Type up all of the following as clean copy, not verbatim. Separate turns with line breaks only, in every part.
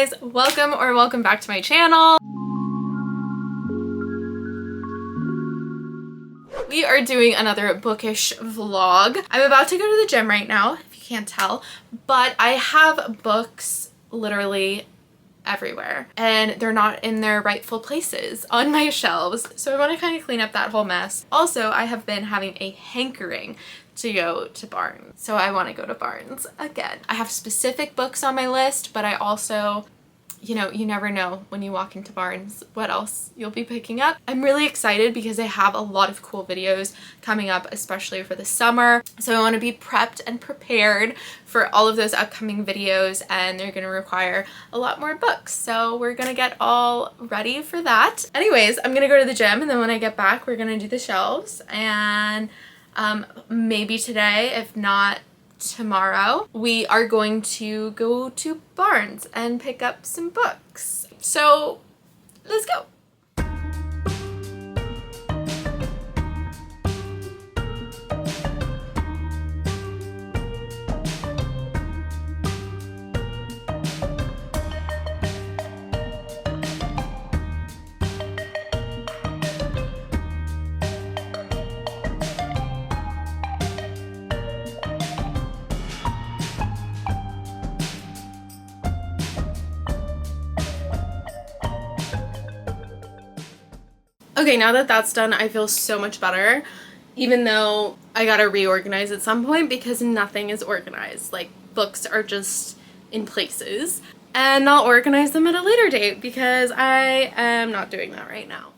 guys, welcome back to my channel. We are doing another bookish vlog. I'm about to go to the gym right now, if you can't tell, but I have books literally everywhere and they're not in their rightful places on my shelves. So I want to kind of clean up that whole mess. Also, I have been having a hankering to go to Barnes. So I want to go to Barnes again. I have specific books on my list, but I also, you know, you never know when you walk into Barnes what else you'll be picking up. I'm really excited because I have a lot of cool videos coming up, especially for the summer. So I want to be prepped and prepared for all of those upcoming videos, and they're going to require a lot more books. So we're going to get all ready for that. Anyways, I'm going to go to the gym, and then when I get back, we're going to do the shelves, and maybe today, if not tomorrow, we are going to go to Barnes and pick up some books. So let's go. Okay, now that that's done, I feel so much better, even though I gotta reorganize at some point because nothing is organized. Like, books are just in places, and I'll organize them at a later date because I am not doing that right now.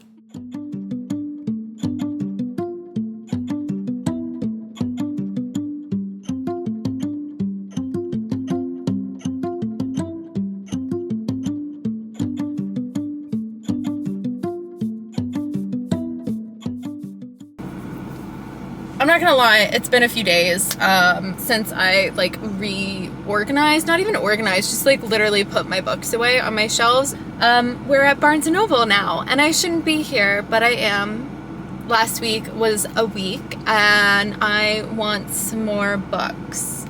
I'm not gonna lie, it's been a few days since I like reorganized, not even organized, just like literally put my books away on my shelves. We're at Barnes & Noble now, and I shouldn't be here, but I am. Last week was a week, and I want some more books.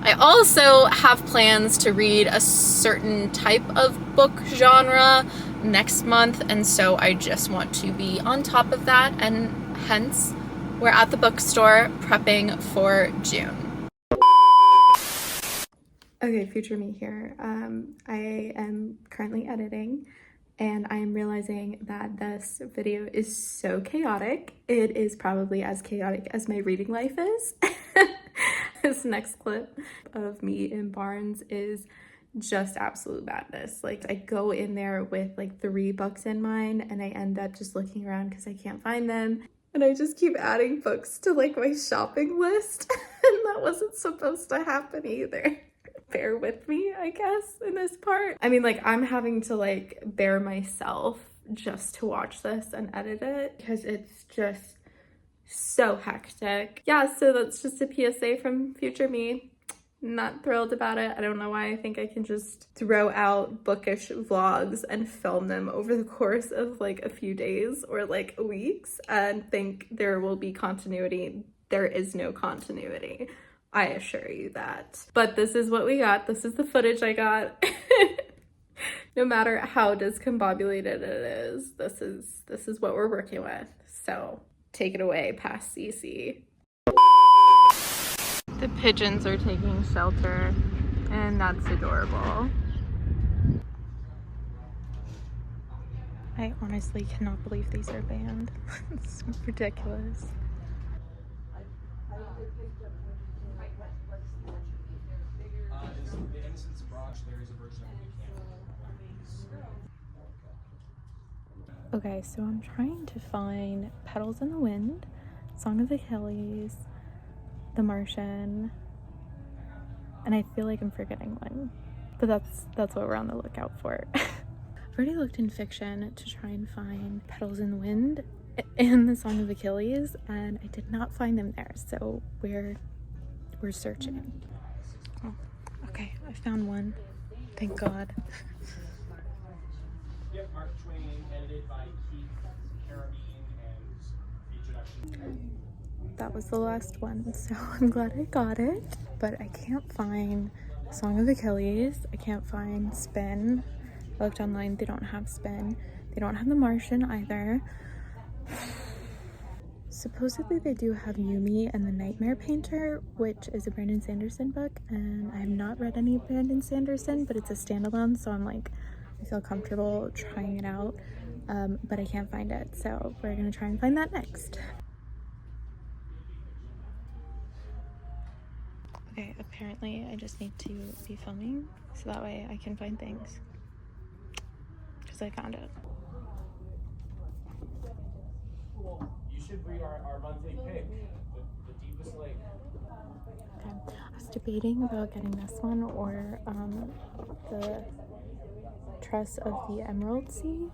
I also have plans to read a certain type of book genre next month, and so I just want to be on top of that, and hence we're at the bookstore prepping for June. Okay, future me here. I am currently editing, and I am realizing that this video is so chaotic. It is probably as chaotic as my reading life is. This next clip of me in Barnes is just absolute madness. Like, I go in there with like 3 books in mind, and I end up just looking around because I can't find them. And I just keep adding books to like my shopping list, and that wasn't supposed to happen either. Bear with me, I guess, in this part. I mean, like, I'm having to like bear myself just to watch this and edit it because it's just so hectic. Yeah, so that's just a PSA from future me. Not thrilled about it. I don't know why I think I can just throw out bookish vlogs and film them over the course of like a few days or like weeks and think there will be continuity. There is no continuity, I assure you that. But this is what we got. This is the footage I got. No matter how discombobulated it is, this is what we're working with. So take it away, past SiSi. The pigeons are taking shelter, and that's adorable. I honestly cannot believe these are banned. It's ridiculous. Okay, so I'm trying to find Petals in the Wind, Song of Achilles, The Martian, and I feel like I'm forgetting one, but that's what we're on the lookout for. I've already looked in fiction to try and find Petals in the Wind and The Song of Achilles, and I did not find them there, so we're searching. Oh, okay, I found one. Thank God.
Mark Twain, edited by Keith Carabine, and introduction.
That was the last one, so I'm glad I got it, but I can't find Song of Achilles. I can't find Spin. I looked online, they don't have Spin. They don't have the Martian either. Supposedly they do have Yumi and the Nightmare Painter, which is a Brandon Sanderson book, and I have not read any Brandon Sanderson, but it's a standalone, so I'm like, I feel comfortable trying it out, but I can't find it, so we're gonna try and find that next. Okay, apparently I just need to be filming so that way I can find things, because I found it.
You should read our monthly pick, the deepest lake.
Okay, I was debating about getting this one or the Tress of the Emerald Sea,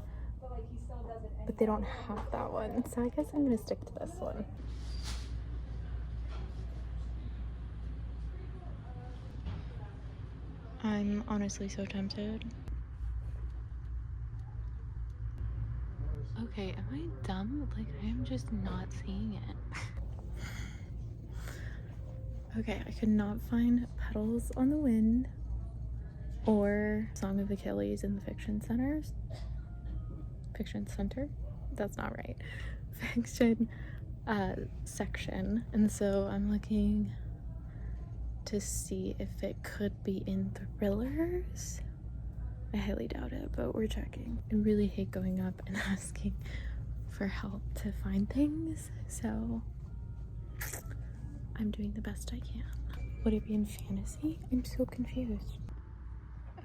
but they don't have that one, so I guess I'm gonna stick to this one. I'm honestly so tempted. Okay, am I dumb? Like, I am just not seeing it. Okay, I could not find Petals on the Wind or Song of Achilles in the Fiction Centers. Fiction Center? That's not right. Fiction section. And so I'm looking to see if it could be in thrillers. I highly doubt it, but we're checking. I really hate going up and asking for help to find things, so I'm doing the best I can. Would it be in fantasy? I'm so confused.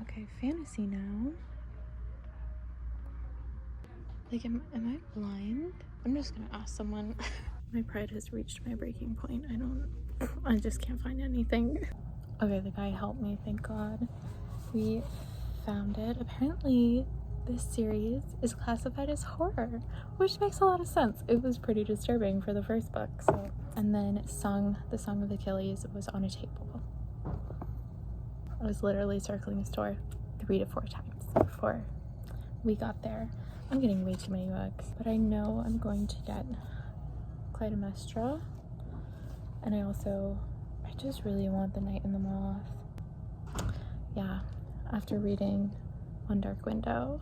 Okay, fantasy now. Like, am I blind? I'm just gonna ask someone. My pride has reached my breaking point. I just can't find anything. Okay, the guy helped me, thank God. We found it. Apparently, this series is classified as horror, which makes a lot of sense. It was pretty disturbing for the first book, so. And then the Song of Achilles was on a table. I was literally circling the store 3 to 4 times before we got there. I'm getting way too many books, but I know I'm going to get Clytemnestra, and I just really want The Night and the Moth. Yeah, after reading One Dark Window,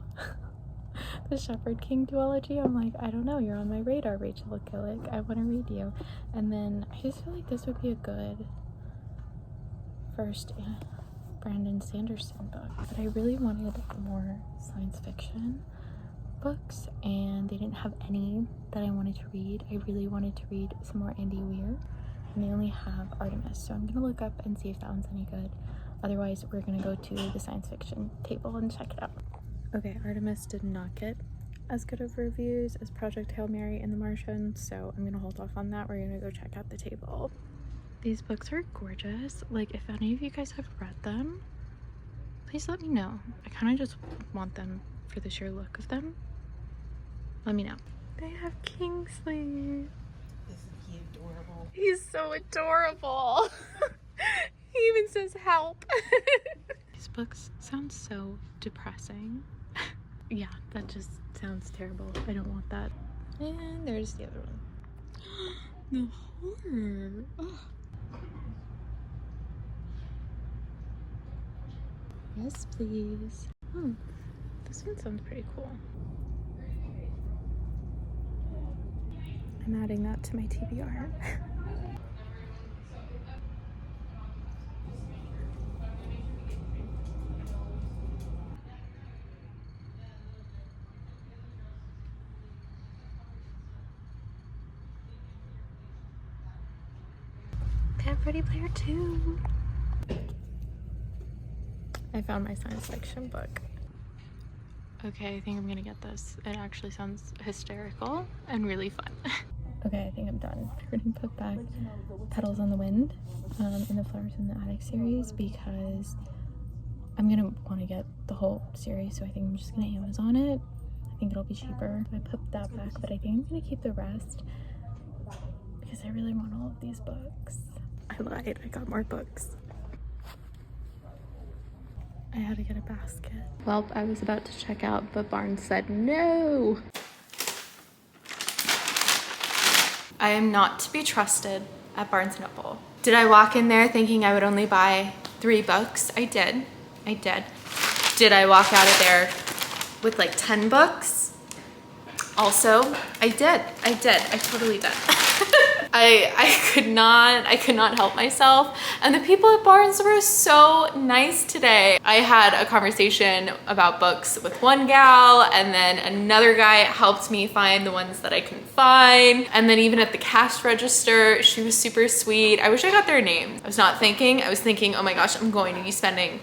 the Shepherd King duology, I'm like, I don't know, you're on my radar, Rachel Killick. I want to read you. And then I just feel like this would be a good first Brandon Sanderson book. But I really wanted more science fiction books, and they didn't have any that I wanted to read. I really wanted to read some more Andy Weir, and they only have Artemis, so I'm gonna look up and see if that one's any good. Otherwise, we're gonna go to the science fiction table and check it out. Okay, Artemis did not get as good of reviews as Project Hail Mary and The Martian, so I'm gonna hold off on that. We're gonna go check out the table. These books are gorgeous. Like, if any of you guys have read them, please let me know. I kind of just want them for the sheer look of them. Let me know. They have Kingsley.
Isn't he adorable?
He's so adorable. He even says help. These books sound so depressing. Yeah, that just sounds terrible. I don't want that. And there's the other one. The horror. Oh. Yes, please. This one sounds pretty cool. I'm adding that to my TBR. They have Ready Player 2. I found my science fiction book. Okay, I think I'm gonna get this. It actually sounds hysterical and really fun. Okay, I think I'm done. We're gonna put back Petals on the Wind in the Flowers in the Attic series because I'm gonna want to get the whole series, so I think I'm just gonna Amazon it. I think it'll be cheaper. I put that back, but I think I'm gonna keep the rest because I really want all of these books. I lied, I got more books. I had to get a basket. Well, I was about to check out, but Barnes said no. I am not to be trusted at Barnes & Noble. Did I walk in there thinking I would only buy 3 books. I did. Did I walk out of there with like 10 books? Also, I did. I totally did. I could not help myself. And the people at Barnes were so nice today. I had a conversation about books with one gal, and then another guy helped me find the ones that I couldn't find. And then even at the cash register, she was super sweet. I wish I got their names. I was thinking, oh my gosh, I'm going to be spending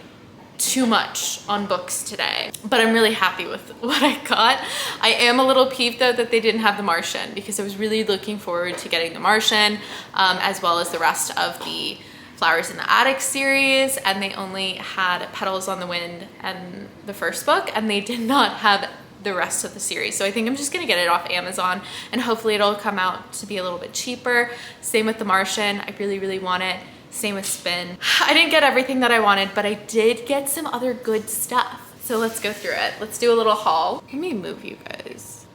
too much on books today, but I'm really happy with what I got. I am a little peeved though that they didn't have the Martian, because I was really looking forward to getting the Martian, as well as the rest of the Flowers in the Attic series, and they only had Petals on the Wind and the first book, and they did not have the rest of the series. So I think I'm just gonna get it off Amazon, and hopefully it'll come out to be a little bit cheaper. Same with the Martian, I really want it. Same with Spin. I didn't get everything that I wanted, but I did get some other good stuff. So let's go through it. Let's do a little haul. Let me move you guys.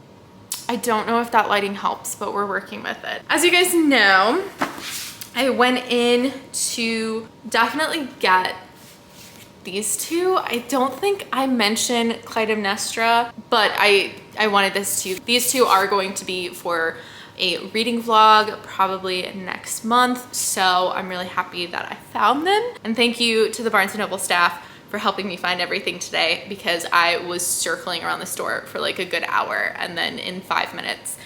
I don't know if that lighting helps, but we're working with it. As you guys know, I went in to definitely get these two. I don't think I mentioned Clytemnestra, but I wanted this too. These two are going to be for a reading vlog probably next month, so I'm really happy that I found them. And thank you to the Barnes & Noble staff for helping me find everything today, because I was circling around the store for like a good hour, and then in 5 minutes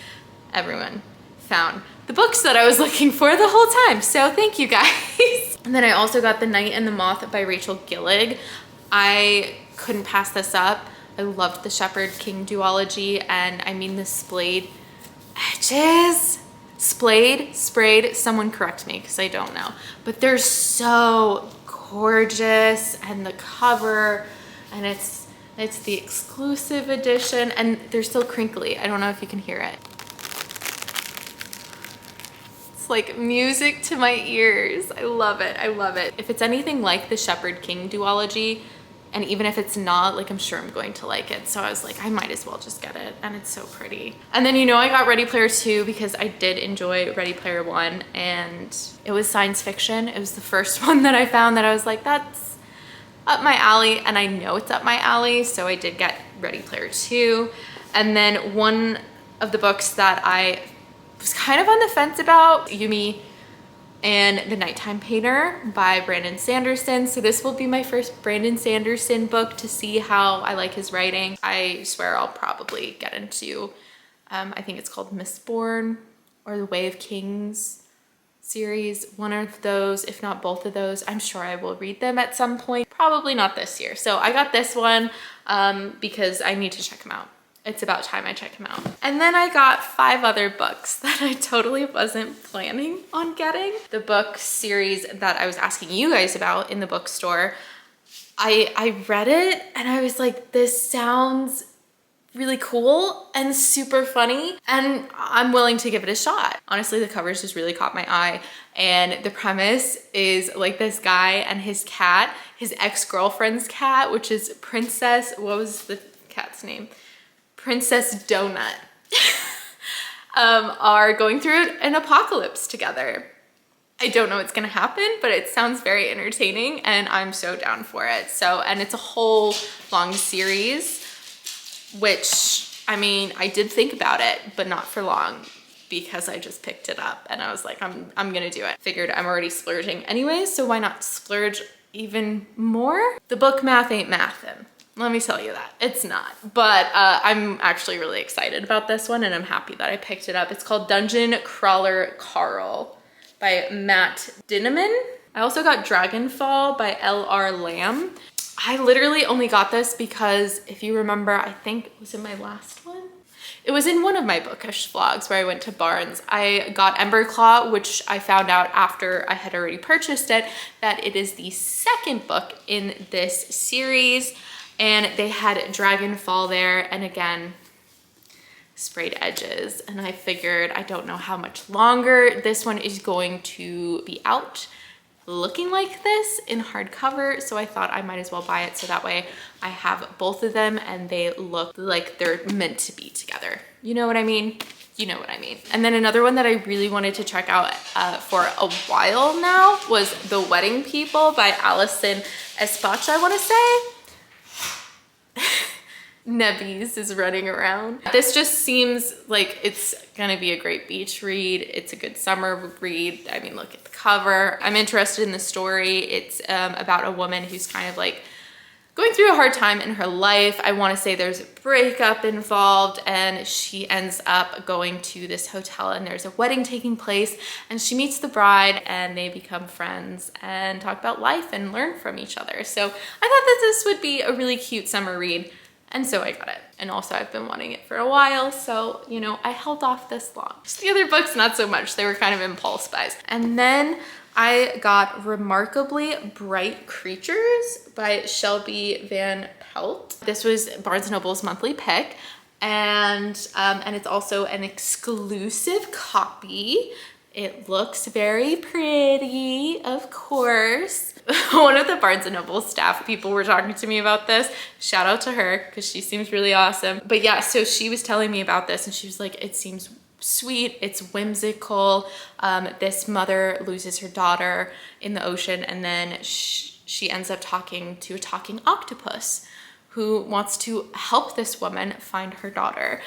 everyone found the books that I was looking for the whole time, so thank you guys. And then I also got The Night and the Moth by Rachel Gillig. I couldn't pass this up. I loved the Shepherd King duology, and I mean the splayed edges, sprayed, someone correct me because I don't know, but they're so gorgeous, and the cover, and it's the exclusive edition, and they're still crinkly. I don't know if you can hear it. It's like music to my ears. I love it. If it's anything like the Shepherd King duology, and even if it's not, like, I'm sure I'm going to like it. So I was like, I might as well just get it, and it's so pretty. And then, you know, I got Ready Player 2 because I did enjoy Ready Player 1, and it was science fiction. It was the first one that I found that I was like, that's up my alley, and I know it's up my alley, so I did get Ready Player 2. And then one of the books that I was kind of on the fence about, Yumi and The Nighttime Painter by Brandon Sanderson. So this will be my first Brandon Sanderson book to see how I like his writing. I swear I'll probably get into, I think it's called Mistborn or The Way of Kings series. One of those, if not both of those. I'm sure I will read them at some point. Probably not this year. So I got this one because I need to check them out. It's about time I check them out. And then I got 5 other books that I totally wasn't planning on getting. The book series that I was asking you guys about in the bookstore, I read it and I was like, this sounds really cool and super funny, and I'm willing to give it a shot. Honestly, the covers just really caught my eye, and the premise is like this guy and his cat, his ex-girlfriend's cat, which is Princess, what was the cat's name? Princess Donut, are going through an apocalypse together. I don't know what's gonna happen, but it sounds very entertaining, and I'm so down for it. So, and it's a whole long series, which, I mean, I did think about it, but not for long, because I just picked it up and I was like, I'm gonna do it. Figured I'm already splurging anyway, so why not splurge even more? The book math ain't mathin'. Let me tell you that, it's not. But I'm actually really excited about this one, and I'm happy that I picked it up. It's called Dungeon Crawler Carl by Matt Dinneman. I also got Dragonfall by L.R. Lamb. I literally only got this because, if you remember, I think it was in my last one. It was in one of my Bookish vlogs where I went to Barnes. I got Emberclaw, which I found out after I had already purchased it, that it is the second book in this series. And they had Dragonfall there, and again, sprayed edges. And I figured, I don't know how much longer this one is going to be out looking like this in hardcover, so I thought I might as well buy it, so that way I have both of them and they look like they're meant to be together. You know what I mean? you know what I mean. And then another one that I really wanted to check out for a while now was The Wedding People by Alison Espach, I want to say. Nebbies is running around. This just seems like it's gonna be a great beach read. It's a good summer read. I mean, look at the cover. I'm interested in the story. It's about a woman who's kind of like going through a hard time in her life. I want to say there's a breakup involved, and she ends up going to this hotel and there's a wedding taking place, and she meets the bride and they become friends and talk about life and learn from each other. So I thought that this would be a really cute summer read, and so I got it. And also I've been wanting it for a while, so you know, I held off this long. Just the other books, not so much. They were kind of impulse buys. And then I got Remarkably Bright Creatures by Shelby Van Pelt. This was Barnes & Noble's monthly pick, and it's also an exclusive copy. It looks very pretty, of course. One of the Barnes & Noble staff people were talking to me about this. Shout out to her, because she seems really awesome. But yeah, so she was telling me about this and she was like, it seems sweet, it's whimsical. This mother loses her daughter in the ocean, and then she ends up talking to a talking octopus who wants to help this woman find her daughter,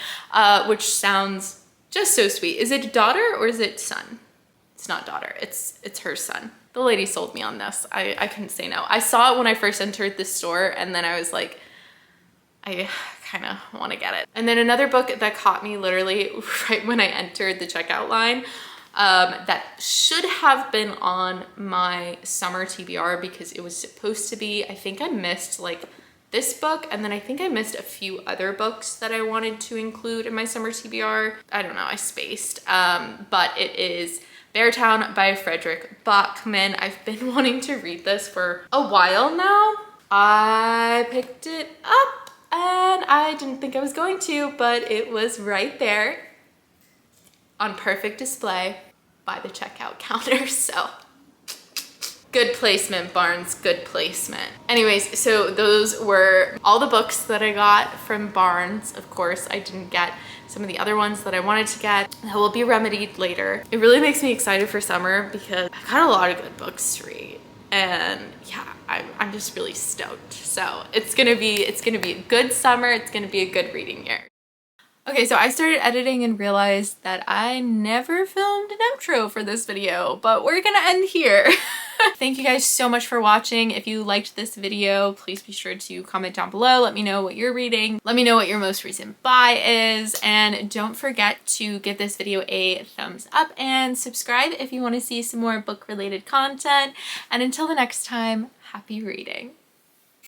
which sounds just so sweet. Is it daughter or is it son? It's not daughter, it's her son. The lady sold me on this. I couldn't say no. I saw it when I first entered the store, and then I was like, I kind of want to get it. And then another book that caught me literally right when I entered the checkout line, that should have been on my summer TBR because it was supposed to be. I think I missed like this book, and then I think I missed a few other books that I wanted to include in my summer TBR. I don't know, I spaced. But it is Beartown by Frederick Bachman. I've been wanting to read this for a while now. I picked it up and I didn't think I was going to, but it was right there on perfect display by the checkout counter. So good placement, Barnes, good placement. Anyways, so those were all the books that I got from Barnes. Of course, I didn't get some of the other ones that I wanted to get. That will be remedied later. It really makes me excited for summer because I've got a lot of good books to read. And yeah, I'm just really stoked. So it's gonna be a good summer. It's gonna be a good reading year. Okay, so I started editing and realized that I never filmed an outro for this video, but we're gonna end here. Thank you guys so much for watching. If you liked this video, please be sure to comment down below. Let me know what you're reading. Let me know what your most recent buy is. And don't forget to give this video a thumbs up and subscribe if you want to see some more book-related content. And until the next time, happy reading.